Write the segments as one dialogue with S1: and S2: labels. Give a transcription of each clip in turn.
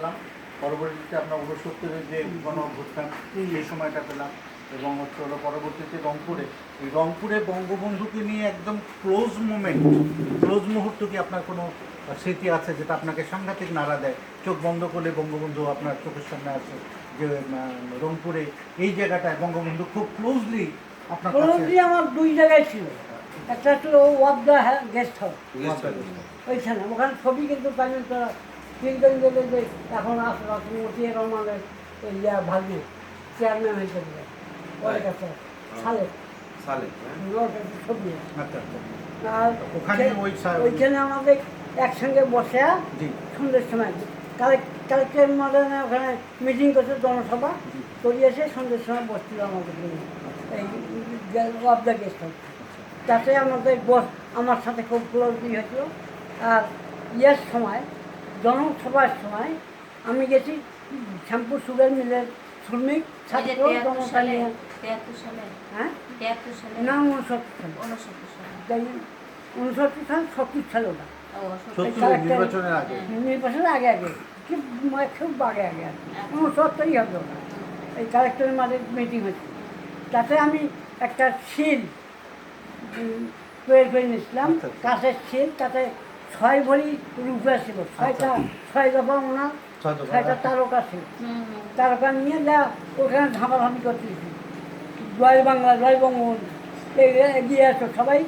S1: পেলাম, পরবর্তীতে আপনার 69-এর যে গণ অভ্যুত্থান সেই সময়টা পেলাম, এবং হচ্ছে হলো পরবর্তীতে রংপুরে বঙ্গবন্ধুকে নিয়ে একদম ক্লোজ মুহূর্ত কি আপনার কোনো স্মৃতি আছে যেটা আপনাকে সাংঘাতিক নাড়া দেয়? চোখ বন্ধ করলে বঙ্গবন্ধু আপনার চোখের সামনে আছে, যে রংপুরে এই জায়গাটায় বঙ্গবন্ধু খুব ক্লোজলি আপনার কাছে?
S2: আমার দুই জায়গায় ছিল, একটা ছিল ওয়াবদা গেস্ট হাউস, ওইখানে ওখানে ছবি কিন্তু পাইলেন তো তিনজন গেলে যে এখন আসলে মতিয়ে রহমানের ইয়া ভাগ্নে চেয়ারম্যান হয়েছে ওর কাছে সালে ছবি। আর ওইখানে আমাদের একসঙ্গে বসে সন্ধ্যের সময় কালেক্টর মডার্নে ওখানে মিটিং করছে, জনসভা করিয়েছে, সন্ধ্যের সময় বসছিল আমাদের এই ওয়াবদা গেস্ট হাউস। তাতে আমাদের আমার সাথে খুব ক্লোজলি হয়েছিল। আর ইয়ের সময় জনসভার সময় আমি গেছি শ্যামপুর সুগার মিলের শ্রমিক ছাত্র জনতা নিয়ে। হ্যাঁ না 69 সালে 70 সালে ওটা নির্বাচনের আগে খুব আগে 69ই হবে ওটা। এই কালেক্টরের মাঝে মিটিং হয়েছে, তাতে আমি একটা শিল তৈরি করে নিয়েছিলাম, কাঠের শিল, তাতে 6 ভরি রূপা ছিল, 6 দফা ওনার 6টা তারকা ছিল। তারকা নিয়ে যা ওখানে ঝাঁপাঝাঁপি করতেছি, জয় বাংলা, জয় বঙ্গবন্ধু, এগিয়ে আসো সবাই,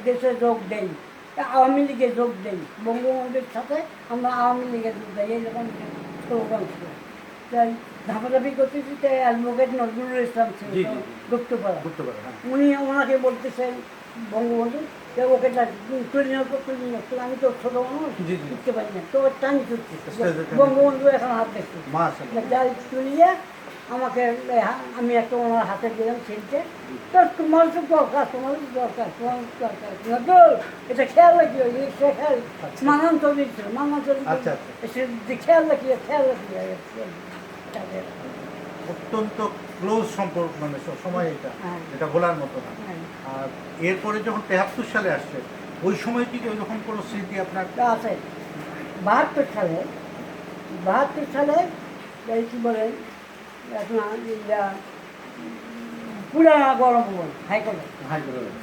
S2: দেশে যোগ দেই, আওয়ামী লীগে যোগ দেই, বঙ্গবন্ধুর সাথে আমরা আওয়ামী লীগে যোগ দেই, এইরকম স্লোগান ছিল। তাই ঝাঁপাঝাঁপি করতেছি, তাই অ্যাডভোকেট নজরুল ইসলাম ছিল গুপ্তপাড়া, ওনাকে বলতেছেন বঙ্গবন্ধু ওকে তুলে নিয়ে আমি তো ছোটো মানুষ উঠতে পারি না, তো টানি ছুটছি, বঙ্গবন্ধু এখন হাত দেখছি, যাই তুলিয়ে আমাকে আমি একটা ওনার হাতে দিলাম ছিলতে, তো তোমার তো দরকার, তোমার এটা খেয়াল রাখি, মানান চৌধুরী ছিল, মানান চৌধুরী খেয়াল রাখি
S1: অত্যন্ত ক্লোজ সম্পর্ক, মানে সময় এটা বলার মতো না। আর এরপরে যখন 73 সালে আসছে, ওই সময় কি ওইরকম কোনো স্মৃতি আপনার
S2: আছে? 72 সালে এই কি বলেন পুরানা গরম ভবন হাইকোর্টে,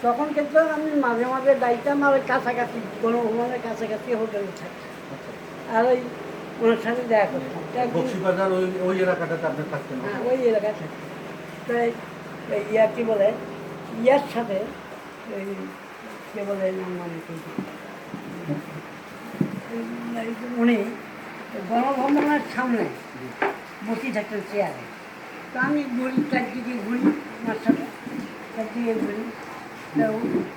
S2: তখন কিন্তু আমি মাঝে মাঝে যাইতাম, আর কাছাকাছি গণভবনের কাছাকাছি হোটেলে থাকতাম, আর ওই ওনার সাথে দেখা করতাম।
S1: বক্সিবাজার ওই এলাকাটাতে আপনি থাকতেন?
S2: হ্যাঁ, ওই এলাকায় থাকতাম। তাই ইয়া কি বলে, ইয়ার সাথে ওই কে বলে উনি গণভবনের সামনে বসে থাকতেন চেয়ারে, তো আমি ঘুরি, চারদিকে ঘুরি, আমার সাথে চারদিকে ঘুরি, তো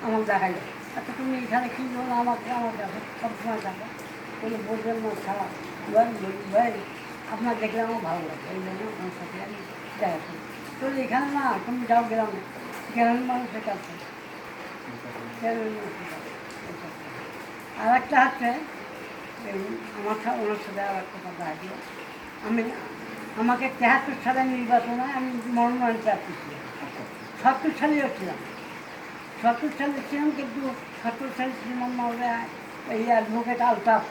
S2: আমার দেখা যায়, আচ্ছা তুমি এখানে কী বলো, আমার দেখো সবসময় দেখো, কোনো বলবেন না ছাড়া ভাই আপনার দেখলে আমার ভালো লাগে, এই জন্য আপনার সাথে আমি দেখা করি। তো এখানে না, তুমি যাও গ্রামে, গ্রামের মানুষের কাছে, আর একটা হচ্ছে ওনার সাথে আর একটা কথা আছে, আমাকে 73 সালে নির্বাচনে আমি মনোনয়ন প্রার্থী ছিলাম, 70 সালেও ছিলাম, 70 সালে ছিলাম, কিন্তু 70 সালে ছিলাম এই অ্যাডভোকেট আলতাফ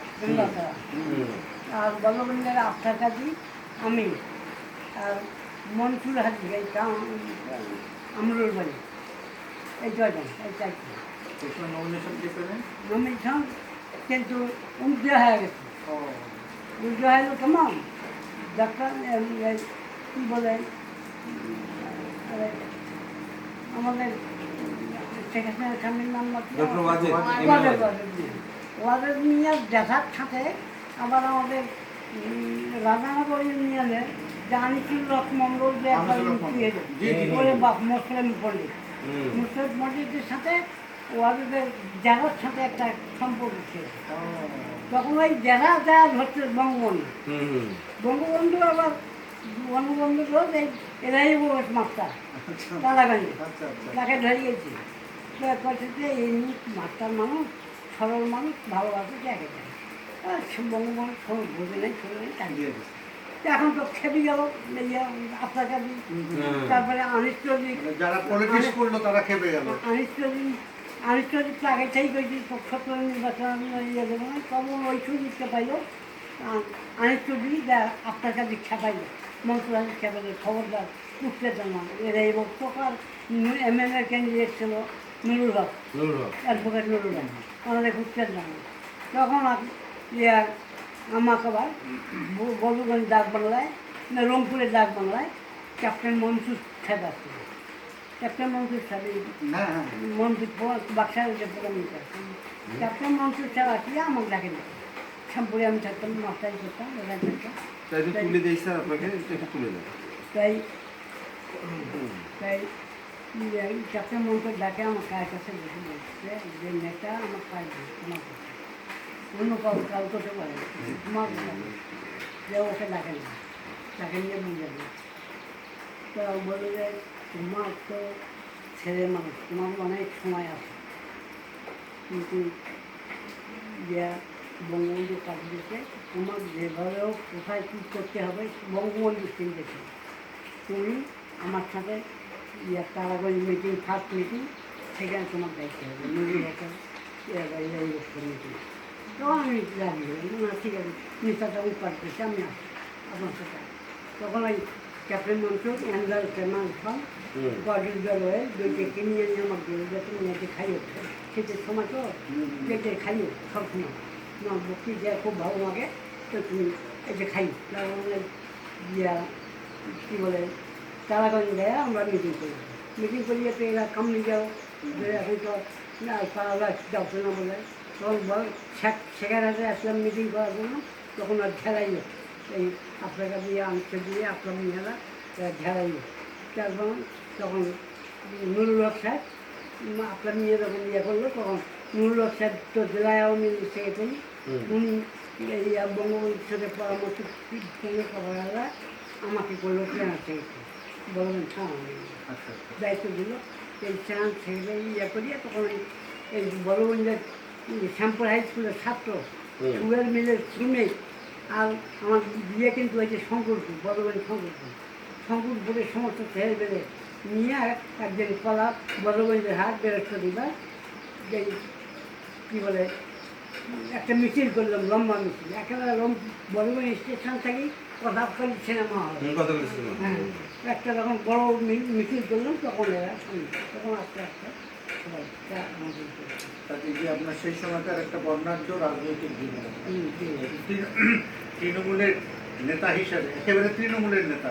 S2: আর বল্লভেন্দ্রের আফতার কাজী, আমি আর মনসুর হাজি, এই আমরুল বাড়ি, এই 6 জন, এই 4 জন নমিনেশন, কিন্তু উদ্যোগ হয়ে গেছে। উদ্যোগ হলো কেমন, ডাক্তার কী বলে আমাদের শেখ হাসিনার স্বামীর নাম ওয়াজেদ মিয়া দেখার সাথে, আবার আমাদের রাজানগর ইউনিয়নের যে আনিসুল হক মন্ডল, যে একবার মুসলিম পণ্ডিত, মুসলিম পণ্ডিতের সাথে ওয়াজেদের জেলার সাথে একটা সম্পর্ক ছিল। তখন ওই জেলা হচ্ছে বঙ্গবন্ধু আবার বঙ্গবন্ধু রোজ এরাই মাস্টার কালাগাঞ্জে, তাকে ধরিয়েছি, এই মাস্টার মানুষ, সরল মানুষ, ভালোবাসে জায়গা যায়, বঙ্গবন্ধু বোঝে নেই, ছোটো নেই, কাটিয়ে দিচ্ছে। এখন তো খেপে গেল আপনার কাছে, তারপরে আনিস চৌধুরী,
S1: যারা পলিটিক্স করলো তারা খেপে গেল,
S2: আনিস চৌধুরী আগে থেকেই করেছি 70 নির্বাচন ইয়ে দেবো না, তখন ওই সুযোগটা পাইল, অনেক ছবি আপনার কাছে খেপাইলে মন্ত্রী খেপাইলে খবরদার উঠতে না এরা এবং প্রকার MLA ক্যান্ডিডেট ছিল নুরুল হক অ্যাডভোকেট নুরুল হক আমাদের উঠতে না তখন আমাকে আবার বলুগঞ্জ ডাক বাংলায় না রংপুরের ডাক বাংলায় ক্যাপ্টেন মনসুর সাহেব আসছিল ক্যাপ্টেন মনসুর সাহেব মন্ত্রী বাক্সার যে প্রধান ক্যাপ্টেন মনসুর সাহেব আসলে আমাকে ডাকে না শ্যামপুরে আমি থাকতাম মাস্টারি করতাম ওখানে থাকতাম
S3: তুলে দিই স্যার আপনাকে একটু তুলে দেন
S2: তাই তাই ক্যাপ্টেন মন্ত্রী ডাকে আমার কার কাছে বসে বলছে যে নেতা আমার কাজ তোমার করছে অন্য কাউ করতে পারে তোমার যে ওকে ডাকে না তাকে নিয়ে বুঝে না তো বলে যে তোমার তো ছেলে মানুষ তোমার অনেক সময় আছে কিন্তু যে বঙ্গবন্ধু কাজ দিয়েছে তোমার যেভাবেও কোথায় কী করতে হবে বঙ্গবন্ধু চিন্তেছে তুমি আমার সাথে তারাগঞ্জ মিটিং ফার্স্ট মিটিং সেখানে তোমার দায়িত্ব হবে নুরুল হকের মিটিং তখন আমি রাজি হই না ঠিক আছে নেতাটা উৎপাদ করছে আমি আসি আপনার সাথে তখন ওই ক্যাপ্টেন মনসুর অ্যান্ডার কেমান খান গডের জল হয়ে দুইটাকে নিয়ে নিয়ে আমার দিয়ে তুমি এতে খাইও শীতের সময় তো পেটে খাইও সবসময় আমার বক্তি যে খুব ভালো লাগে তো তুমি এতে খাই ইয়া কী বলে তারাগঞ্জ দেয় আমরা মিটিং করি মিটিং করিয়ে তো এরা কামড়ে যাও এখন তো পাড়ালা যাচ্ছে না বলে তখন বল সেখানে আসলাম মিটিং করার জন্য তখন আর ঝেড়াইও এই আপনাকে দিয়ে আনতে দিয়ে আপনার মেয়েরা ঝেড়াইও তারপর তখন নুরুল হক সাহেব আপনার মেয়ে যখন ইয়ে করলো তখন নুরুল হক সাহেব তো জেলায় আওয়ামী লীগ সেক্রেটারি উনি এই বঙ্গবন্ধুর সাথে পরামর্শ করারা আমাকে করলো ট্রেনার সেক্রেটারি বলবেন দায়িত্ব দিল এই ট্রেনার সেক্রেটারি ইয়ে করিয়ে তখন এই বলবন্ধের শ্যামপুর হাই স্কুলের ছাত্র সুগার মিলের শ্রমিক আর আমার বিয়ে কিন্তু হয়েছে শঙ্করপুর বড়গঞ্জ শঙ্করপুরের সমস্ত ছেলে বেড়ে নিয়ে একদিন কলা বড়গঞ্জের হাট বৃহস্পতিবার যে কী বলে একটা মিছিল করলাম লম্বা মিছিল একেবারে বড়গঞ্জ স্টেশন থেকেই কথাকালী সিনেমা হল হ্যাঁ একটা যখন বড় মিছিল করলাম তখন এরা তখন আস্তে আস্তে সবাই
S1: তাতে যে আপনার সেই সময়কার একটা বর্ণাঢ্য রাজনৈতিক জীবন তৃণমূলের নেতা হিসাবে একেবারে তৃণমূলের নেতা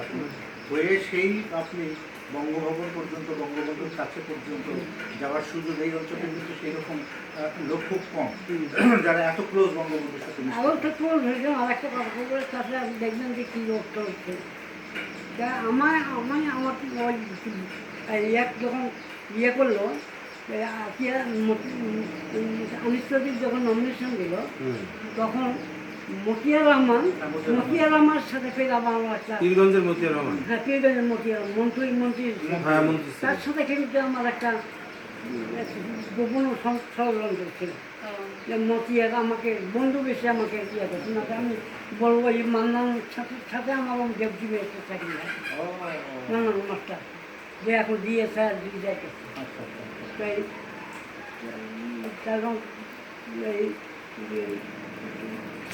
S1: হয়ে সেই আপনি বঙ্গভবন পর্যন্ত বঙ্গবন্ধুর কাছে পর্যন্ত যাওয়ার সুযোগ এই অঞ্চলে কিন্তু সেই রকম লোক খুব কম যারা এত ক্লোজ বঙ্গবন্ধুর সাথে
S2: আরও তো ক্লোজ হয়েছে আর একটা কথা খবরের সাথে আপনি দেখবেন যে কী লোক হচ্ছে তা আমার এক যখন ইয়ে করলো আনিসুদ্দিন যখন নমিনেশন দিল তখন মতিয়ার রহমান সাথে ফের আমার একটা
S3: পীরগঞ্জের মতিয়ার রহমান
S2: হ্যাঁ পীরগঞ্জের মতিয়ার মন্ত্রী তার সাথে কিন্তু আমার একটা গোপন ষড়যন্ত্র ছিল যে মতিয়ার আমাকে বন্ধু বেশি আমাকে ইয়ে করছে না আমি বলবো এই মান্নান সাথে আমার দেবজীবী একটা চাকরি হয় মান্নান মাস্টার যে এখন দিয়েছে আর দিয়ে যাইতেছে তাই কারণ এই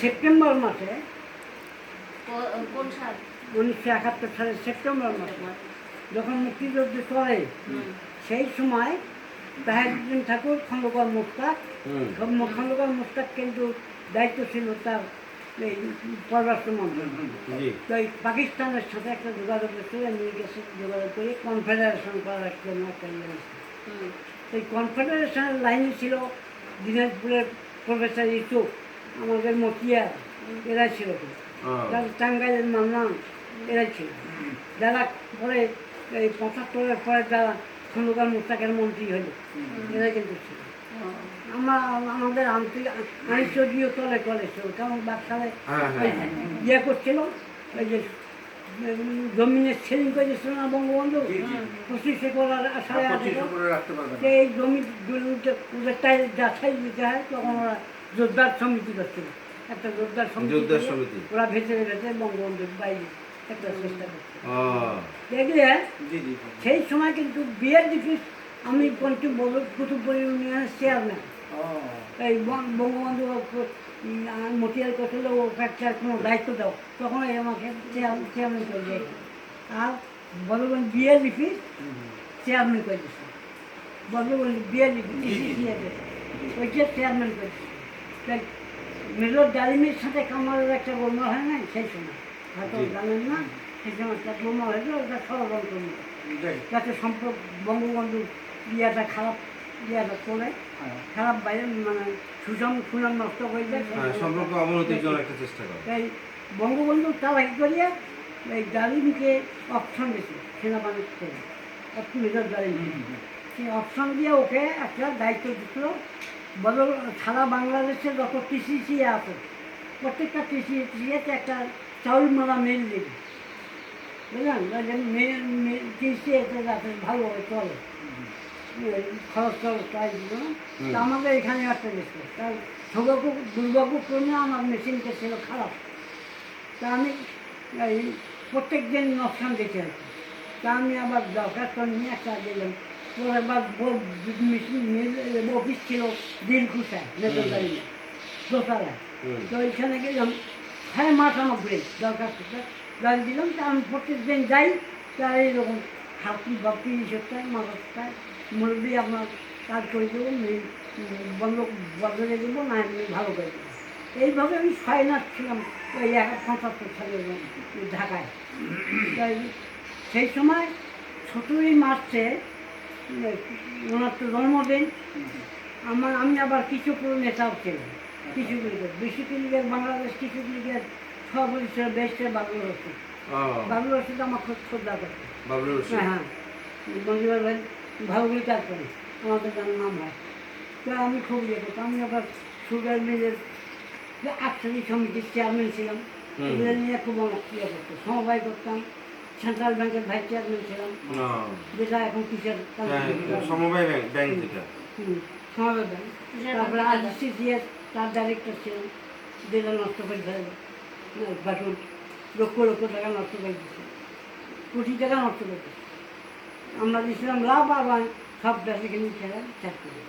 S2: সেপ্টেম্বর মাসে 1971 সালের সেপ্টেম্বর মাসে যখন মুক্তিযুদ্ধ চলে সেই সময় তাহেরউদ্দিন ঠাকুর খন্দকার মুস্তাক কিন্তু দায়িত্ব ছিল তার এই পররাষ্ট্রমন্ত্রী তো এই পাকিস্তানের সাথে একটা যোগাযোগ ছিল নিয়ে গেছে যোগাযোগ করে কনফেডারেশন করার জন্য একটা ইয়ে এই কনফেডারেশনের লাইনে ছিল দিনাজপুরের প্রফেসর ইউসুফ আমাদের মতিয়া এরা ছিল টাঙ্গাইলের মান্নান এরাই ছিল যারা পরে এই 75-এর পরে যারা খন্দকার মুস্তাকের মন্ত্রী হইল এরা কিন্তু ছিল আমাদের আন্তর্জাতিক তলে ছিল কারণ বাক্সালে ইয়ে করছিল ওই যে জমিনের সেলিং করে দিচ্ছিল না বঙ্গবন্ধু 25 একর আসায় এই জমি ওদের যাচাই দিতে হয় তখন ওরা যোদ্ধার সমিতি করছিল একটা যোদ্ধার সমিতি ওরা ভেতরে বঙ্গবন্ধুর বাইরে একটা চেষ্টা করছে দেখলে সেই সময় কিন্তু বিয়ের দিকে আমি কুতুবপুর ইউনিয়নের চেয়ারম্যান এই বঙ্গবন্ধু মতিয়ার করছিল ওকে একটা কোনো দায়িত্ব দাও, তখন এই আমাকে চেয়ারম্যান করে দিয়েছে। আর বলবেন বিয়ে লিপি চেয়ারম্যান করে দিচ্ছে, বলবেন বিয়ে লিপি ওইটা চেয়ারম্যান করে দিচ্ছে। তাই মেজর ডালিমের সাথে কামালের একটা বোমা হয় না সেই সময়, হয়তো জানেন না, সেই সময় একটা বোমা হয়েছিল, ওটা ষড়যন্ত্র করলো যাতে সম্পর্ক বঙ্গবন্ধুর ইয়েটা খারাপ ইয়েটা করে খারাপ বাইরে মানে সুনাম নষ্ট করে দেয়।
S3: সম্পর্ক অবনতির জন্য একটা চেষ্টা করে।
S2: তাই বঙ্গবন্ধু চালাকি করিয়া এই ডালিমকে অপশন দিয়েছে সেনাবাহিনীর থেকে, মেজর ডালিম সেই অপশন দিয়ে ওকে একটা দায়িত্ব দিচ্ছিল। বদল সারা বাংলাদেশে যত টিসিসি আছে প্রত্যেকটা টিসিসিতে একটা চাউল মারা মিল দিবে, বুঝলেন, টিসিতে যাতে ভালোভাবে চলে, খরচ টরচ তাই দিল না। তা আমাদের এখানে একটা গেছিল, তার দুর্ভাগ্যক্রমে আমার মেশিনটা ছিল খারাপ। তা আমি এই প্রত্যেক দিন নকশান দেখে আছি। তা আমি আবার দরখাস্ত নিয়ে একটা দিলাম। ওর আবার অফিস ছিল দিলকুশায় মেজরদারি দোতলায়, তো ওইখানে গেলাম ৯:৯ দরখাস্তটা গাড়ি দিলাম। তা আমি প্রত্যেক দিন যাই, তা এইরকম হাতি ভক্তি সপ্তাহে মাসটায় মুরব্বী আপনার কাজ করে দেবো, বন্ধ বদলে দেবো না, এমনি ভালো করে দেবো। এইভাবে আমি ৬ মাস ছিলাম ওই ৭৫ সালে ঢাকায়। তাই সেই সময় ১৭ই মার্চে ওনার তো জন্মদিন, আমি আবার কিছু নেতাও ছিলাম, কিছু লীগের বিসিপি লীগের বাংলাদেশ কিছু লীগের সভাপতি ছিল বেশে বাবুল রশিদ। বাবুল রশিদ আমার খোঁজ করতো। হ্যাঁ, মঞ্জুর ভাই ভালো বিচার করি, আমাদের যার নাম হয়। তো আমি খুব ইয়ে করতাম। আমি আবার সুগার মিলের আটসারি সমিতির চেয়ারম্যান ছিলাম, এগুলো নিয়ে খুব অনেক ইয়ে করতো, সমবায় করতাম। সেন্ট্রাল ব্যাংকের ভাইস চেয়ারম্যান ছিলাম, যেটা এখন কিসের
S3: সমবায় ব্যাংক যেটা
S2: সমবায় ব্যাংক। তারপরে আরসিসিএস তার ডাইরেক্টর ছিলাম, যেটা নষ্ট করে ফেলে বাটুল লক্ষ লক্ষ টাকা নষ্ট করে দিচ্ছে, কোটি টাকা নষ্ট করে দিচ্ছে। আমরা দিয়েছিলাম লাভ, আবার সব দেশকে নিয়ে খেলা শেষ করি।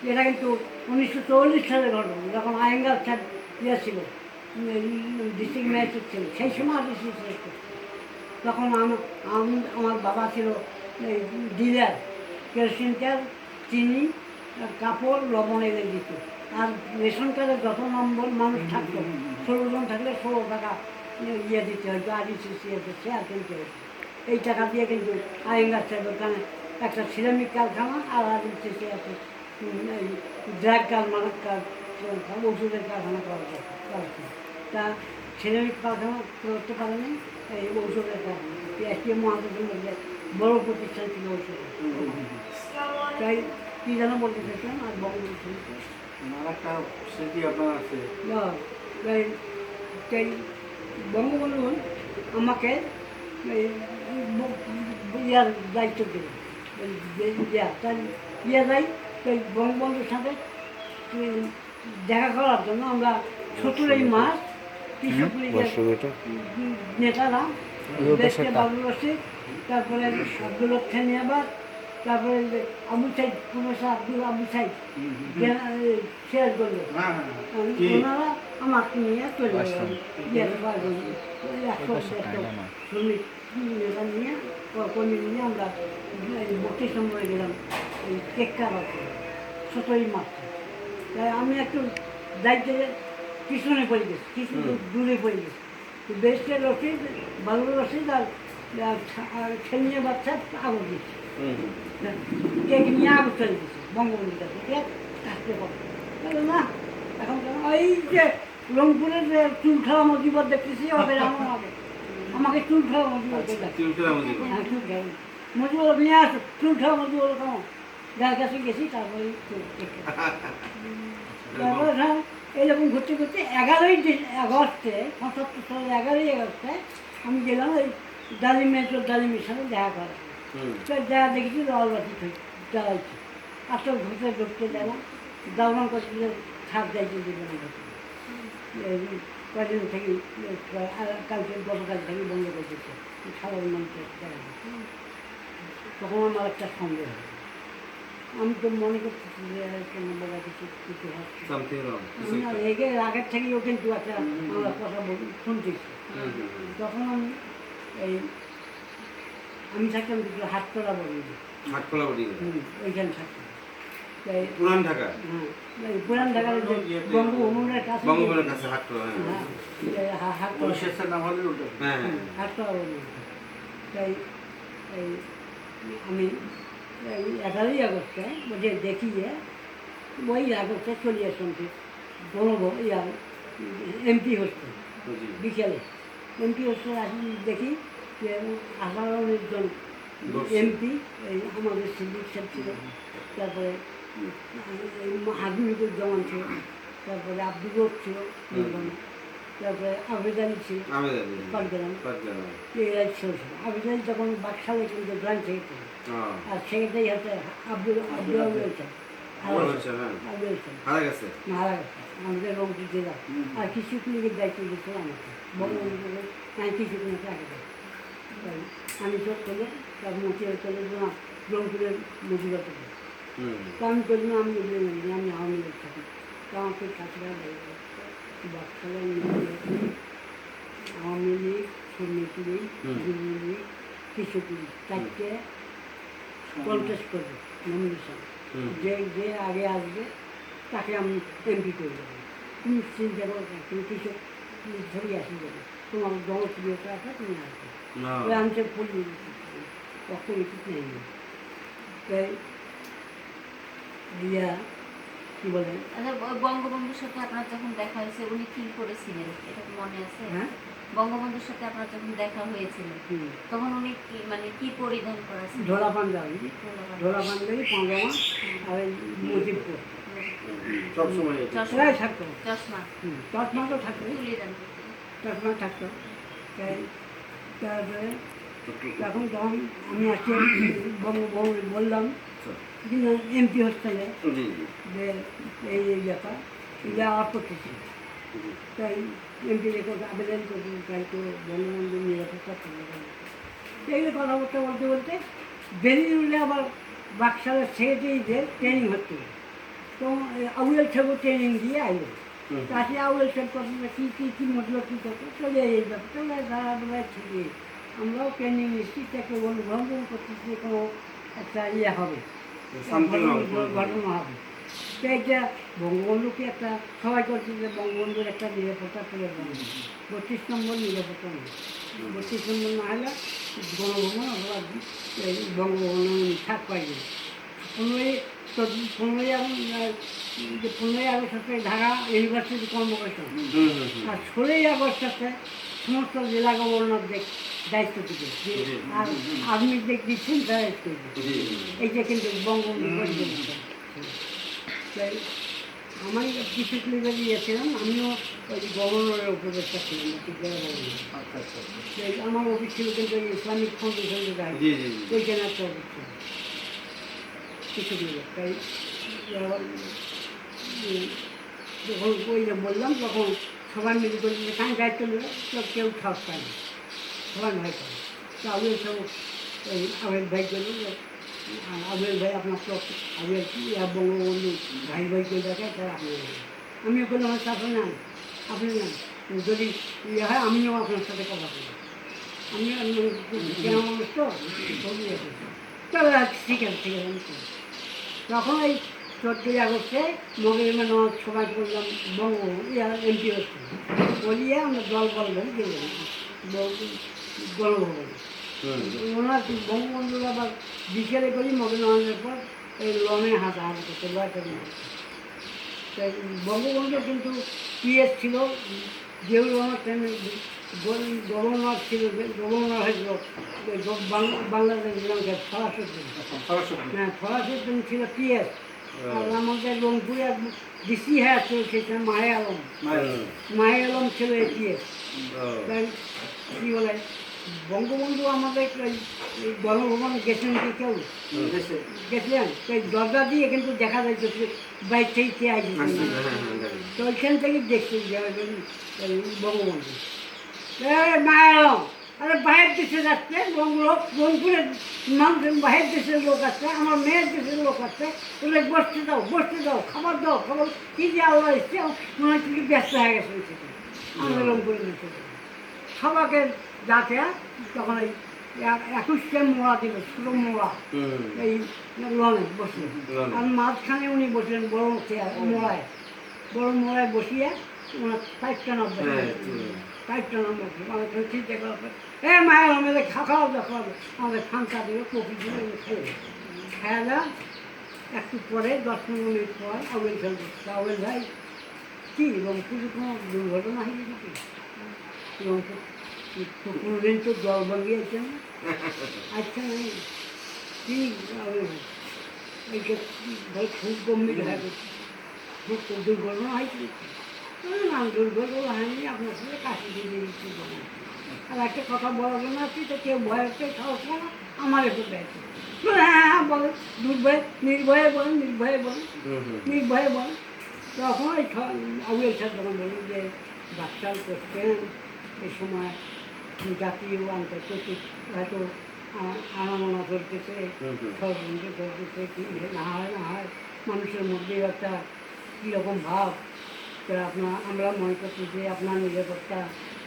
S2: এটা কিন্তু ১৯৪৪ সালের ঘটনা, যখন আয়েঙ্গার স্যার ইয়ে ছিল, ডিস্ট্রিক্ট ম্যাজিস্ট্রেট ছিল, সেই সময় ডিস্ট্রিক্ট। তখন আমার বাবা ছিল ডিলার, কেরোসিন তেল, চিনি, কাপড়, লবণ এনে দিত। আর রেশন কার্ডে যত নম্বর মানুষ থাকতো, ১৬ জন থাকলে ১৬ টাকা ইয়ে দিতে হয়তো, আরসিসিএসে শেয়ার কিনতে হতো। এই টাকা দিয়ে কিন্তু আয়েঙ্গার স্যার ওখানে একটা সিরামিক কারখানা আর আরসিসিএসে ড্রাগ কারখানা ওষুধের কারখানা করা দরকার। তা সিরামিক কারখানা করতে পারেনি, এই ঔষধের কারখানা এসপিএম মহাদেশের মধ্যে বড় প্রতিষ্ঠান ছিল ঔষধের। তাই কী যেন বলতে চাইছিলাম, আর বঙ্গবন্ধু
S1: একটা স্মৃতি আপনার আছে।
S2: তাই বঙ্গবন্ধু আমাকে ইয়ার দায়িত্ব দিল, তাই ইয়ে যাই। তাই বঙ্গবন্ধুর সাথে দেখা করার জন্য আমরা ১৭ই মার্চ কৃষক লীগের নেতারা দেশকে বাবুল রশিদ, তারপরে আব্দুল খেনিয়াবাদ, তারপরে আবু সাইদ, প্রফেসর আবু সাইদ শেয়ার করলো, ওনারা আমাকে নিয়ে চলে গেলেন। ১০০ শ্রমিক নেতা নিয়ে কর্মী নিয়ে আমরা ৩২ নম্বরে গেলাম এই টেক্কার আছে ১৭ই মার্চে। তাই আমি একটু দায়িত্বে পিছনে পড়ে গেছি, কিছু দূরে পড়ে গেছি। বেশটা রশিদ, বাবুল রশিদ আর খেলিয়ে বাচ্চা আগুন দিচ্ছে, কেক নিয়ে আগুন চলে দিচ্ছে বঙ্গবন্ধুর কাছে, কেক কাটতে পারবে না। এখন ওই যে রংপুরের যে চুল খেলা মজিবত দেখতেছি, ওদের আমাকে চুল খেলা মজিবত মজিবত নিয়ে আসো, চুল খেলা মজিবত কেমন যার কাছে গেছি। তারপরে তারপরে হ্যাঁ এইরকম ঘুরতে ঘুরতে ১১ই আগস্টে ৭৫ সালের ১১ই আগস্টে আমি গেলাম ওই ডালিমের সাথে দেখা করে। তো দেখা দেখেছি লালবাতি জ্বালাইছি, আসলে ঘুরতে ঢুকতে গেলাম, দাওয়ান করতে খাপ যাইতে দিবেন কয়েকদিন থেকে, কালকে গতকাল থেকে বন্ধ করে দিচ্ছে সাধারণ মানুষের। তখন আমার একটা সন্দেহ হয় আমি তো মনে করতেছি যে কোনো জায়গায় কিছু কিছু হচ্ছে।
S3: সামথিং রং
S2: আমি না রেগে আগের থেকেও কিন্তু একটা আমরা কথা শুনতেছি। তখন এই আমি থাকতাম কিন্তু হাটতলা বলি
S3: হাটখোলা বডি
S2: ওইখানে থাকতাম। তাই
S3: পুরান ঢাকা
S2: হ্যাঁ এই পুরান ঢাকার যে বঙ্গভবনের কাছে
S3: বঙ্গবন্ধুর কাছে হাটখোলা
S2: হ্যাঁ এই হাটতলা
S1: শেষের নাম হলে ওটা
S3: হ্যাঁ হ্যাঁ
S2: হাটতলা বলি। তাই এই আমি এই 11ই আগস্টে বলছে দেখি যে ওই আগস্টে চলে আসলাম যে এমপি হচ্ছে
S3: জি
S2: বিকেলে এমপি হচ্ছে আসি দেখি যে 18 জন
S3: বসছে।
S2: এমপি এই আমাদের সিদ্দিক সাহেব ছিল, তারপরে হাবিবুর জামান ছিল, তারপরে আব্দুল রব ছিল, তারপরে আবেদ আলী ছিল
S3: আবেদন
S2: পাটগ্রাম,
S3: পাটগ্রাম
S2: এরাই ছিল। আবেদ আলী তখন বাকশালে কিন্তু ব্রাঞ্চ থেকে আর সেটাই হচ্ছে আব্দুল আব্দুল আবুল
S3: হারা গেছে
S2: মারা গেছে আমাদের রংপুর জেলা। আর কিছু ক্লিনিকের দায়িত্ব দিচ্ছিল আমাকে বড় কিছু ক্লিনিক আগে তাই আমি চোখ করলে তার মুখে চলে রংপুরের মুজিবাতে তো আমি করি না, আমি আমি আওয়ামী লীগ থাকি। তো আমাকে কাছরা বাচ্চারা আওয়ামী লীগ, শ্রমিক লীগ, যুব লীগ, কৃষক লীগ চারটে কন্টেস্ট করবে নমিনেশন। যে যে আগে আসবে তাকে আমি এমপি করে দেবো। তুমি চিন্তা করো না, তুমি কৃষক ধরে আসি যাবে, তোমার জনপ্রিয়তা আছে, তুমি আসবে। ওই আমি তো পড়ি কখন কিছু নেই। তাই ইয়া কী বলেন
S4: আচ্ছা, বঙ্গবন্ধুর সাথে আপনার যখন দেখা হয়েছে উনি কি করেছিলেন এটা কি মনে আছে?
S2: হ্যাঁ
S4: বঙ্গবন্ধুর সাথে আপনার যখন দেখা হয়েছিল তখন উনি কি মানে কি পরিধান করেছেন?
S2: ঝোলা পাঞ্জাবি, ঝোলা পাঞ্জাবি, পাঞ্জামা আর এই মুজিবপুর
S3: সবসময়
S4: চশমা
S2: প্রায় থাকতো।
S4: চশমা
S2: চশমা তো থাকতো,
S4: তুলে দেন করতেন।
S2: চশমা থাকতো। তাই তারপরে তখন যখন আমি আজকে বঙ্গভবন বললাম কিন্তু এমপি হোস্টেলে
S3: জি জি
S2: যে এই ব্যাপার এটা আপত্তি ছিল। তাই এমপি আবেদন করতে তাই তো বঙ্গবন্ধু নিরাপত্তা করবে। এইগুলো কথাবার্তা বলতে বলতে বেরিয়ে উঠলে আবার বাক্সালের সেক্রেটারিদের ট্রেনিং হচ্ছে। তো আউয়েল সাহেবও ট্রেনিং দিয়ে আইলো। তাকে আউয়েল সাহেব কথা কী কী কী মতলব কী করতো চলে এই ব্যাপার চলে দাঁড়ায় ঠিকই আমরাও ট্রেনিং নিচ্ছি, তাকে অনুভব করতেছি কোনো একটা ইয়ে হবে, ঘটনা হবে। তো এটা বঙ্গবন্ধুকে একটা সবাই করছে যে বঙ্গবন্ধুর একটা নিরাপত্তা প্রয়োজন, 32 নম্বর নিরাপত্তা নেই। 32 নম্বর না হলে গণভবন অথবা এই বঙ্গভবন থাক পাইবে। 15ই আগস্ট হচ্ছে ঢাকা ইউনিভার্সিটি কর্মকর্তা, আর 16ই আগস্ট হচ্ছে সমস্ত জেলা গভর্নরদের দায়িত্ব দিবে আর আপনি দেখছেন তারা করবে। এইটা কিন্তু বঙ্গবন্ধু পরিচালিত। তাই আমার কিছু ক্লিপে দিয়েছিলাম, আমিও ওই গভর্নরের উপদেষ্টা ছিলাম
S1: আচ্ছা আচ্ছা
S2: তাই আমার অফিস ছিল কিন্তু ওই ইসলামিক ফাউন্ডেশন যেটা
S3: জি জি
S2: ওইখানে একটা অফিস ছিল কিছু ক্লিপে। তাই যখন ওই যে বললাম তখন সবাই মিলে করে কান দায়িত্ব নেবে, কেউ সাহস পায় না, সবাই ভয় করে। তো আবেল সব ওই আবেল ভাই করলো যে আবেল ভাই আপনার তো আবেল বঙ্গবন্ধু ভাই ভাইকে দেখে তাই আপনি আমিও করলাম আমার সাথে না আপনি না, যদি ইয়ে হয় আমিও আপনার সাথে কথা বলবো, আমিও কেন মানুষ তো চলে ঠিক আছে ঠিক আছে আমি করবো। তখন এই 14ই আগস্টে মগরিমে নওয়াজ সবাই করলাম এমপি হচ্ছে বলিয়ে আমরা দল ধরে গেলাম গণভবন। ওনার বঙ্গবন্ধুরা আবার বিকেলে করি মগরিম নামাজের পর এই লনে হাঁটাহাঁটি করতে লয়টারি। তাই বঙ্গবন্ধু কিন্তু পিএস ছিল, জিয়াউর রহমান গভর্নর ছিল, গভর্নর হয়েছিল বাংলাদেশ হ্যাঁ ফরাসুদ্দিন ছিল পিএস। আর আমাদের রংপুরে ডিসি হ্যাঁ ছিল সেখানে মাহে আলম ছিল এপিএস। তাই কী বলে বঙ্গবন্ধু আমাদের গণভবনে গেছেন কি কেউ গেছিলেন, তাই দরজা দিয়ে কিন্তু দেখা যাচ্ছে বাইক থেকে কে আসবে, তো ওইখান থেকে দেখছি বঙ্গবন্ধু মাহে আলম আরে বাইরের দেশের আসছে রংপুরের মানুষের বাইরের দেশের লোক আসছে, আমার মেয়ের দেশের লোক আসছে, ওদের বসতে দাও, খাবার দাও, খাবার কী যে আল্লাহ এসছে, মনে হচ্ছে কি ব্যস্ত হয়ে গেছে ওই থেকে আমাদের রংপুরের দেশে সবাইকে ডাকে, তখন এই 21টা মোড়া দিল, ছোটো মোড়া এই লনে বসে, আর মাঝখানে উনি বসলেন বড় মোড়ায়, বসিয়ে ওনার 5টা নম্বর আমাদের চিন্তা করার পর মায়ের আমাদের খাওয়া দাওয়া আমাদের ফাঁকা দিল, কপি দিল, খাওয়া দাওয়া একটু পরে 10-15 মিনিট পর আউয়েল ফেলবে, আউয়েল ভাই কী রংপুরে কোনো দুর্ঘটনা হয়েছে নাকি? রংপুর কোনোদিন তো জল ভাঙিয়েছে না, আচ্ছা নাই কি আউয়েল ভাই এইটা ভাই খুব গম্ভীর হয়ে গেছে, খুব দুর্ঘটনা হয়েছে না? দুর্ঘটনা হয়নি, আপনার সাথে কাশি দিয়ে দিচ্ছি। আর একটা কথা বলার জন্য আসছি তো কেউ ভয় হচ্ছে, সাহস না আমার একটু দেখে হ্যাঁ বলেন, নির্ভয়ে বলেন, নির্ভয়ে বলেন। তখন ওই আউয়েল সাহেব যখন বলুন যে ডাক্তার করছেন এই সময় জাতীয় আন্তর্জাতিক হয়তো আনামনা চলতেছে, ষড়যন্ত্র চলতেছে, কী না হয় মানুষের মধ্যে একটা কীরকম ভাব, আমরা মনে করছি যে আপনার নিরাপত্তা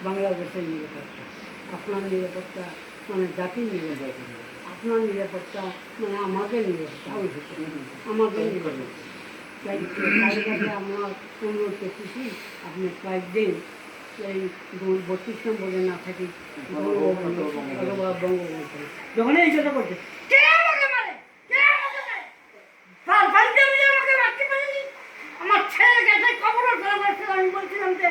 S2: বাংলাদেশের নিরাপত্তা, আপনার নিরাপত্তা মানে জাতির নিরাপত্তা, আপনার নিরাপত্তা মানে আমাদের নিরাপত্তা, আমাদের নিরাপত্তা। তাই তার কাছে আমরা অনুরোধ করতেছি আপনি কয়েকদিন এই 32 নম্বরে না থাকি বঙ্গবন্ধু যখন এই কথা করছে আমার ছেলে গেছে খবর, আমি বলছিলাম যে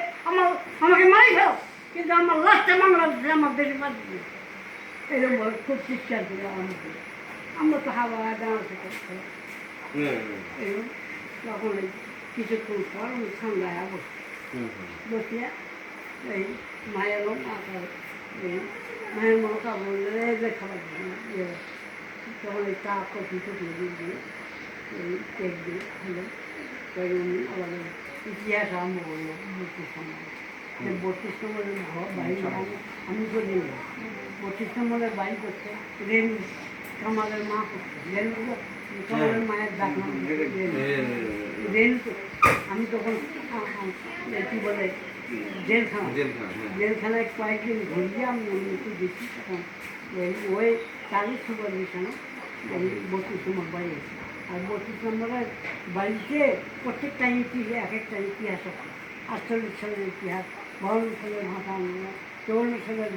S2: আমাকে মারি ফেল, কিন্তু আমার লাস্টে বাংলাদেশে আমার দেশে মারি দিল, এরকম খুব চিৎকার করে আমাকে, আমরা তো হাওয়া দাঁড়াতে করতে এরকম। তখন এই কিছুক্ষণ পর আমি ঠান্ডায় বসিয়া এই মায়ের এই মায়ের মতো বললে এই যে খাবার দিয়ে তখন এই চা কফি টফি দিয়ে এই কেক দিয়ে হলো, তাই উনি আমাদের ইতিহাস আরম্ভ করলো 32 নম্বর। 32 নম্বরের বাড়ি আমি করি 32 নম্বরের বাড়ি করতে রেন কামালের মা করতে, কামালের মায়ের ডাক নাম রেন। আমি তখন কী বলে জেলখানায় কয়েকদিন ঘুরিয়ে আমি উন্নতি দেখি, তখন ওই তারই সুপারভিশনে ওই 32 নম্বর বাড়ি আছে। আর 32 নম্বরের বাড়িতে প্রত্যেকটা ইতিহাস এক একটা ইতিহাস আছে। 48 সালের ইতিহাস, 52 সালের ভাষা আন্দোলন, 54 সালের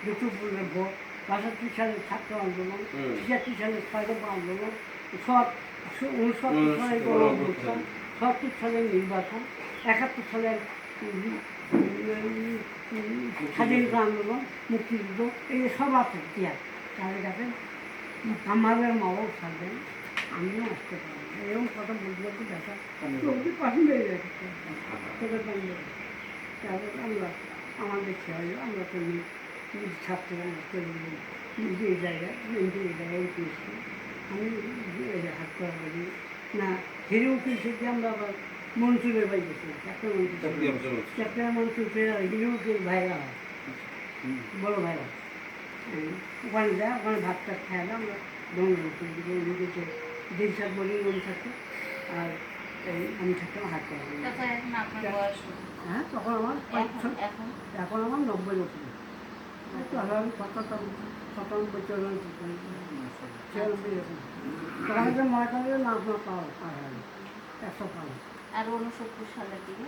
S2: দুটোপুরের ভোট, 62 সালের ছাত্র আন্দোলন, 76 সালের স্বাধীনতা আন্দোলন, 69 সালের গণঅভ্যুত্থান, 70 সালের নির্বাচন, 71 সালের স্বাধীনতা আন্দোলন, মুক্তিযুদ্ধ, এই সব আছে ইতিহাস। তাদের কাছে আমাদের মাও থাকবেন, আমিও আসতে পারি, এরকম কথা বলতে বলতে দেখা চলতে পছন্দ হয়ে যাচ্ছে তোদের পানি। তারপর আমরা আমাদের খেয়াল আমরা তো নিজ ছাত্ররা চলে গেলাম নিজে এই জায়গায় পেয়েছি। আমি হাত করা বলি না হেরে উকিল থেকে আমরা আবার মনসুরের বাড়ি গেছিলাম, চ্যাপ্টার মনসুর হেরে উকিল ভাইরা হয়, বড়ো ভাইরা ওখানে যায়, ওখানে ভাত টাত খাইলে আমরা দিকে দিনসাদ বলি উনি থাকতো, আর আমি থাকতাম হাত করা। হ্যাঁ তখন আমার এখন আমার 90 বছর, আমি 97 96 তখন যে মনে করেন না আপনার পাওয়া পাওয়া 100 পাওয়া।
S4: আর 69 সালের দিকে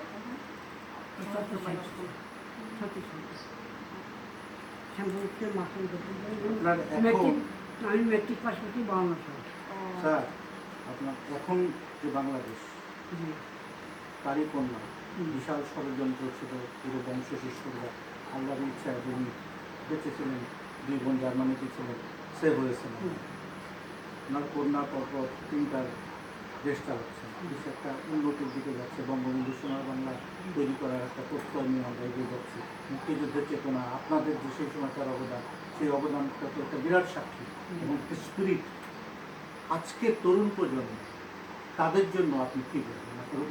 S2: আমি মেট্রিক পাস করছি 52 সাল।
S1: স্যার আপনার এখন যে বাংলাদেশ তারই কন্যা বিশাল ষড়যন্ত্র ছিল, পুরো বংশ শেষ করে আল্লাহর ইচ্ছায় যিনি বেঁচেছিলেন, 2 বোন জার্মানিতে ছিলেন, সেভ হয়েছিলেন। ওনার কন্যা পরপর 3টার দেশ চালাচ্ছে, দেশ একটা উন্নতির দিকে যাচ্ছে, বঙ্গবন্ধু সোনার বাংলা তৈরি করার একটা প্রত্যয় নিয়ে আমরা এগিয়ে যাচ্ছি। মুক্তিযুদ্ধের চেতনা, আপনাদের যে সেই সময়কার অবদান, সেই অবদানটা তো একটা বিরাট সাক্ষী এবং স্পিরিট। আজকের তরুণ প্রজন্ম তাদের জন্য আপনি কী বলবেন?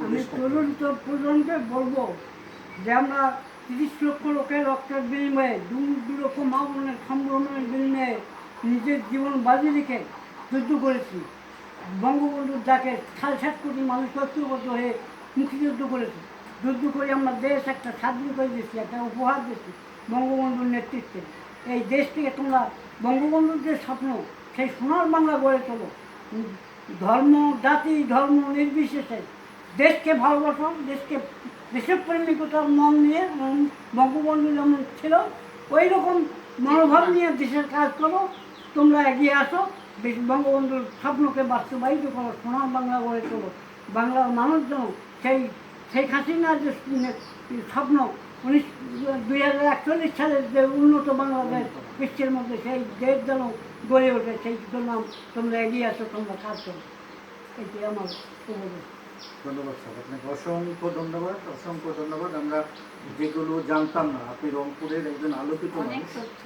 S2: আমি তরুণ প্রজন্মকে বলবো যে আমরা 30 লক্ষ লোকের রক্তের বিনিময়ে 2 লক্ষ মা বোনের সম্ভ্রমের বিনিময়ে নিজের জীবন বাজি রেখে যুদ্ধ করেছি। বঙ্গবন্ধুর ডাকে 7.5 কোটি মানুষ ঐক্যবদ্ধ হয়ে মুক্তিযুদ্ধ করেছে। যুদ্ধ করে আমরা দেশ একটা স্বাধীন করে দিচ্ছি, একটা উপহার দিচ্ছি বঙ্গবন্ধুর নেতৃত্বে। এই দেশ থেকে তোমরা বঙ্গবন্ধুর যে স্বপ্ন, সেই সোনার বাংলা গড়ে তোলো। ধর্ম, জাতি, ধর্ম নির্বিশেষে দেশকে ভালোবাসো, দেশপ্রেমিকতার মন নিয়ে বঙ্গবন্ধু যেমন ছিল ওই রকম মনোভাব নিয়ে দেশের কাজ করো। তোমরা এগিয়ে আসো, বঙ্গবন্ধুর স্বপ্নকে বাস্তবায়িত করো, সোনার বাংলা গড়ে তোলো। বাংলার মানুষ যেন শেখ হাসিনার যে স্বপ্ন 2041 সালের যে উন্নত বাংলাদেশ বিশ্বের মধ্যে, সেই দেশ যেন গড়ে ওঠে, সেই জন্য তোমরা এগিয়ে আসো, তোমরা কাজ করো। এটি আমার উপদেশ।
S1: ধন্যবাদ স্যার, আপনাকে অসংখ্য ধন্যবাদ, অসংখ্য ধন্যবাদ। আমরা যেগুলো জানতাম না, আপনি রংপুরের একজন আলোকিত
S4: অনেক
S1: মানুষ,
S4: তথ্য।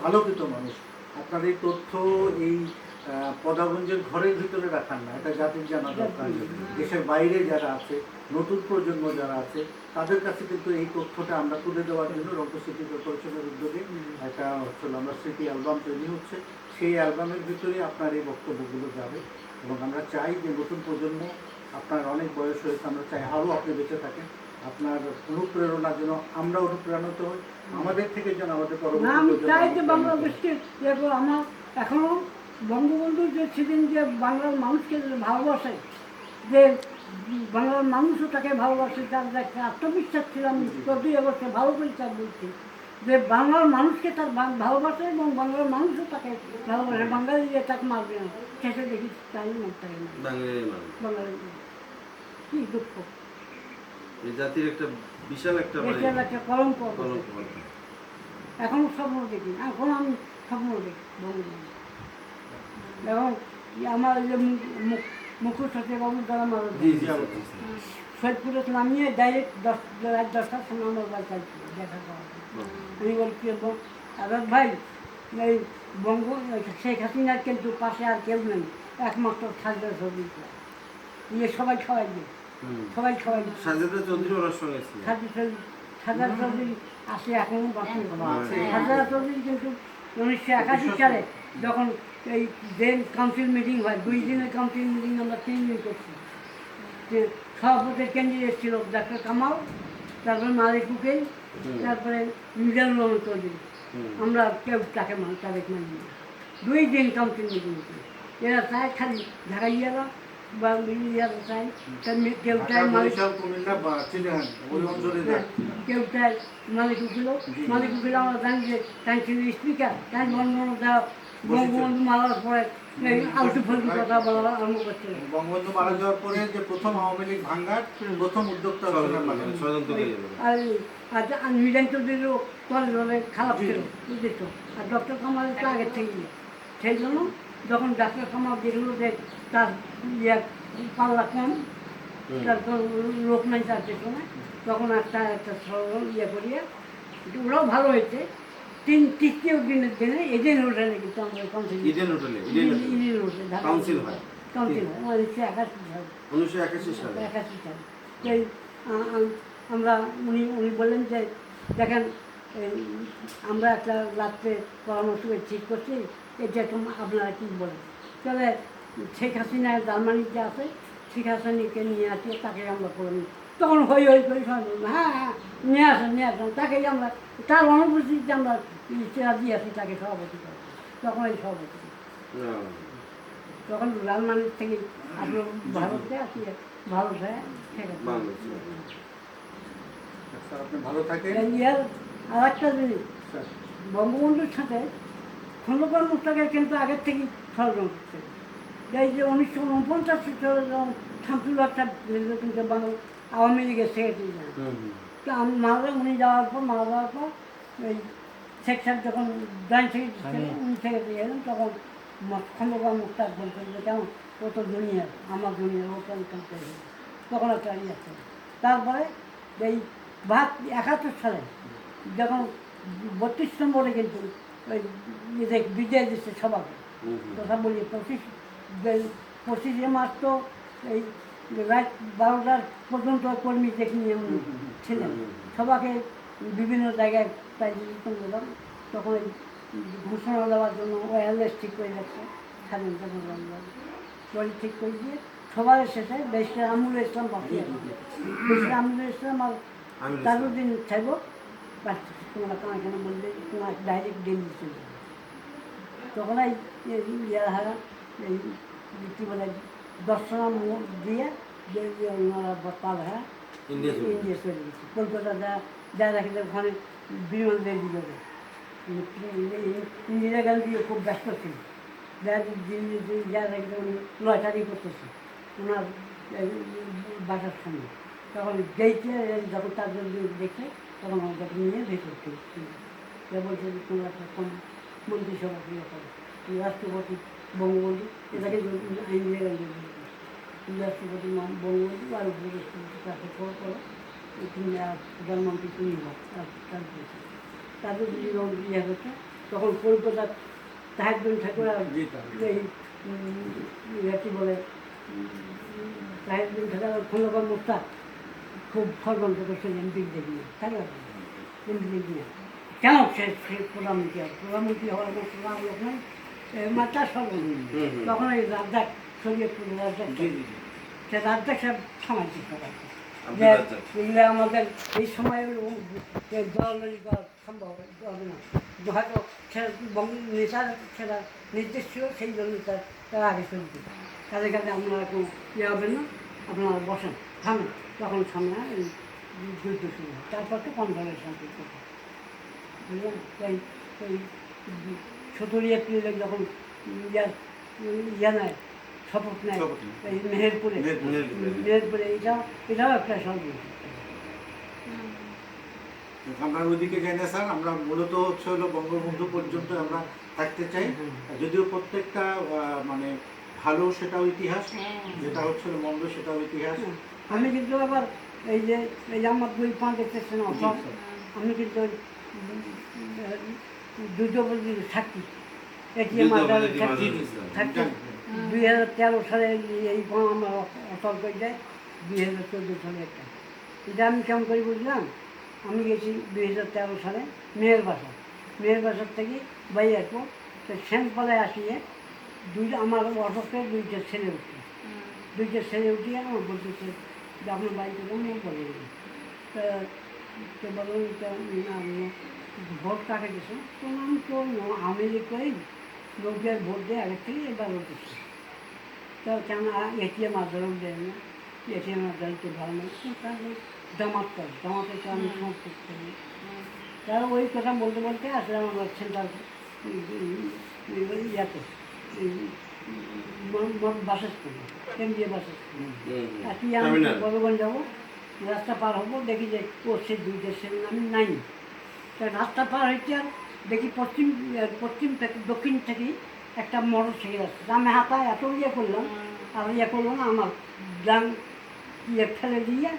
S1: আলোকিত মানুষ। আপনার এই তথ্য এই পদাগঞ্জের ঘরের ভিতরে রাখার না, এটা জাতির জানা দরকার। দেশের বাইরে যারা আছে, নতুন প্রজন্ম যারা আছে, তাদের কাছে কিন্তু এই তথ্যটা আমরা তুলে দেওয়ার জন্য রংপুর সিটি কর্পোরেশনের উদ্যোগে একটা হচ্ছিল আমরা স্মৃতি অ্যালবাম তৈরি হচ্ছে। সেই অ্যালবামের ভিতরে আপনার এই বক্তব্যগুলো যাবে এবং আমরা চাই যে নতুন প্রজন্ম, আপনার অনেক বয়স হয়েছে, আমরা চাই আরও আপনি বেঁচে থাকেন, আপনার অনুপ্রেরণার জন্য আমরা অনুপ্রাণিত হই, আমাদের থেকে যেন আমাদের
S2: না, আমি চাই যে
S1: পরবর্তী
S2: বাংলাদেশকে আমার এখনও বঙ্গবন্ধু যে ছিলেন, যে বাংলার মানুষকে ভালোবাসে, যে বাংলার মানুষও তাকে ভালোবাসে, তার যে একটা আত্মবিশ্বাস ছিল, আমি 14 আগস্টে ভালো করে তার বলছি যে বাংলার মানুষকে তার ভালোবাসে এবং বাংলার মানুষও তাকে ভালোবাসে। বাঙালি যে তাকে মারবে না, শেষে দেখি তাই তাকে না
S3: বাঙালির মানুষ।
S2: বাঙালি কি দুঃখ,
S3: এই জাতির একটা বিশাল একটা
S2: দেশের একটা কলঙ্ক।
S3: কলঙ্ক।
S2: এখনও স্বপ্ন দেখি, এখন আমি স্বপ্ন দেখি বঙ্গবন্ধু। এবং আমার যে মুখ্য সচিববাবু দ্বারা মারা
S3: জি জি
S2: সৈয়দপুরে নামিয়ে ডাইরেক্ট রাত 10টার সময় আমার বাড়িতে দেখা করা। আমি বলছি আজাদ ভাই, এই শেখ হাসিনার কিন্তু পাশে আর কেউ নেই, একমাত্র সাজদা চৌধুরী। নিয়ে সবাই খাওয়াই দিয়ে, সবাই খাওয়াই দিয়ে
S3: সাজেদা চৌধুরী ওনার সঙ্গে ছিল।
S2: সাজদা চৌধুরী আসে এখনও বাকি।
S1: আছে।
S2: সাজদা চৌধুরী কিন্তু 1981 সালে যখন এই দেন কাউন্সিল মিটিং হয়, 2 দিনের কাউন্সিল মিটিং আমরা 3 দিন করছি। যে সভাপতির ক্যান্ডিডেট ছিল ডাক্তার কামাল, তারপরে মালিক উকিল, তারপরে মিজানুর রহমান চৌধুরী। আমরা কেউ তাকে তাদের মানি না। 2 দিন কাউন্সিল মিটিং হচ্ছে। এরা চায় খালি ঢাকাইয়ারা বা ইয়ারা চায়, কেউ চায় মালিক,
S1: কুমিল্লা বা চিটাগাং ওই অঞ্চলে যায়।
S2: কেউ চায় মালিক উকিল। মালিক উকিল আমরা জানি যে তাই ছিল স্পিকার, তাই বঙ্গবন্ধু মারার পরে এই আলতু ফালতু কথা বলা আরম্ভ করছিল।
S1: বঙ্গবন্ধু মারা যাওয়ার পরে যে প্রথম আওয়ামী লীগ ভাঙ্গার প্রথম উদ্যোক্তা
S2: আর মিজান চৌধুরীরও তলে খারাপ ছিল, বুঝেছ। আর ডক্টর কামালের তো আগের থেকেই। সেই জন্য যখন ডাক্তার কামাল দেখলো যে তার পাল্লা কম, তারপর লোক নাই তার পেছনে, তখন একটা করিয়ে ওরাও ভালো হয়েছে। তৃতীয় দিনের দিনে এজেন্ট হোটেলে কিন্তু আমরা কাউন্সিল হয় 1981 সালে। সেই আমরা উনি বললেন যে দেখেন, আমরা একটা রাত্রে পরামর্শ করে ঠিক করছি, এটা আপনারা কী বলেন। তাহলে শেখ হাসিনা জার্মানিতে আছে, শেখ হাসিনাকে নিয়ে আসি, তাকে আমরা করে নিই। তখন হই করি সবাই, হ্যাঁ নিয়ে আসেন, তাকেই আমরা তার অনুপস্থিতিতে আমরা দিয়ে আসি, তাকে সভাপতি করে। তখন এই সভাপতি, তখন জার্মানির থেকে আপনার ভারতে আসি, ভারত হয়ে ঠিক আছে।
S1: আপনি ভালো থাকেন।
S2: আর একটা জিনিস, বঙ্গবন্ধুর সাথে খন্দকার মোশতাকের কিন্তু আগের থেকেই ষড়যন্ত্র করছে। এই যে 1949 সালে যখন শামসুল হক কিন্তু আওয়ামী লীগের সেক্রেটারি যান, তো উনি মারা যাওয়ার পর এই শেখ সাহেব যখন জয়েন্ট সেক্রেটারি উনি সেক্রেটারি এলেন, তখন খন্দকার মোশতাক বলছেন যে কেমন ও তো দুনিয়ার, আমার দুনিয়ার, ও কেন তখন একটা আসছে। তারপরে এই 71 সালে যখন 32 নম্বরে কিন্তু ওই বিজয় দিচ্ছে সবাকে, কথা বলি 25শে মার্চ তো এই রাত 12টা পর্যন্ত কর্মী দেখে নিয়ে উনি ছিলেন, সবাকে বিভিন্ন জায়গায় প্রাইজ দিতাম, তখন ওই ঘোষণা দেওয়ার জন্য ওয়্যারলেস ঠিক করে যাচ্ছে স্বাধীনতা সংগ্রাম পরে ঠিক করে দিয়ে সবার শেষে বেশির আমুল ইসলাম বাকি বেশির আমুল ইসলাম আর তাজউদ্দিন চাইব বাস তোমরা কেন বললে তোমার ডাইরেক্ট দিল্লি চলে যাবে। তখন এই ইয়ারা এই কী বলে দর্শনা দিয়ে যে ওনারা পাল হ্যাঁ
S3: ইন্ডিয়া চলে
S2: ইন্ডিয়া চলে গেছে। কলকাতা যা রাখলে ওখানে বিমান রেডি করে ইন্দিরা গান্ধীও খুব ব্যস্ত ছিল, যা রাখলে উনি লটারি করতেছে ওনার বাসার সামনে। তখন যেইতে যখন তার জন্য দেখে তখন আমাদেরকে নিয়ে ভেতর বলছে যে তোমরা তখন মন্ত্রিসভা ক্রিয়া করো, রাষ্ট্রপতি বঙ্গবন্ধু এটাকে ইন্দিরা গান্ধী রাষ্ট্রপতি বঙ্গবন্ধু আর উপরাষ্ট্রপতি তাকে করো তুমি প্রধানমন্ত্রী তুমি তাদের যদি ইয়ে হচ্ছে তখন কলকাতার সাহেবগঞ্জ ঠাকুর এই কী বলে সাহেবগঞ্জ ঠাকুর খন্দকার মোস্তাক খুব ষড়যন্ত্র করছেন এমপি নিয়ে, তাই না এমপি নিয়ে কেন সে প্রধানমন্ত্রী হয়, প্রধানমন্ত্রী হওয়ার কোনো প্রধান লোক নয় মাত্রা ষড়যন্ত্র। তখন ওই রাজ্জাক শরীয়তপুর রাজ্জাক সে রাজ্জাক সাহেব সামাজিক সবাই যে এগুলো আমাদের এই সময় দলাদলি করা সম্ভব হবে না, হয়তো সে নেতার সেটা নির্দেশ ছিল সেই জন্য তারা আগে চলছে, তাদের কাছে আপনারা কোনো ইয়ে হবে না, আপনারা বসেন থামেন, তখন সামনে এই যুদ্ধ শুরু হয়। তারপর তো কনফারেন্সের কথা বুঝলেন। তাই ওই 17 এপ্রিলে যখন ইয়া নেয় শপথ নেয় এই মেহেরপুরে এটাও একটা ষড়যন্ত্র।
S1: আমরা ওইদিকে যাই না স্যার, আমরা মূলত হচ্ছে হলো বঙ্গবন্ধু পর্যন্ত আমরা থাকতে চাই, যদিও প্রত্যেকটা মানে ভালো সেটাও ইতিহাস, যেটা হচ্ছে মন্দ সেটাও ইতিহাস।
S2: আমি কিন্তু আবার এই যে আমার 2-5 দেখতেছেন অসম, আমি কিন্তু যুদ্ধবন্দী থাকি এটিএম থাকি 2013 সালে এই আমার অটল করে দেয় 2014 সালে একটা। এটা আমি কেমন করে বুঝলাম, আমি গেছি 2013 সালে মেয়ের বাসার থেকে বাইয়ারপুর তো শ্যামপালায় আসিয়ে আমার অটোতে 2টা ছেলে উঠিয়ে আমার বলতেছে যে আপনার বাড়িতে আমি বলে গেছি তো বললাম ভোট কাকে গেছে, তো আমি তো আমি করি লোকের ভোট দিয়ে আগের থেকে এবার উঠেছি, তো কেন এটিএম আন্দোলন দেয় না, এটিএম আন্দোলন তো ভালো নয়, তাহলে জামাতের তো আমি সমর্থন করি। তারা ওই কথা বলতে আসলাম আমার সেন্টার ইয়াতে বাসস্থান কেন্দ্রীয় বাসস্থান কি আমি বলগঞ্জ যাবো, রাস্তা পার হবো দেখি যে ও সে 2 দেশের আমি নাই, তা রাস্তা পার হয়েছে আর দেখি পশ্চিম থেকে দক্ষিণ থেকে একটা মোটর সাইকেল আসছে, আমি হাতায় এত ইয়ে করলাম আর ইয়ে করলো না, আমার গান ইয়ে ফেলে দিয়ে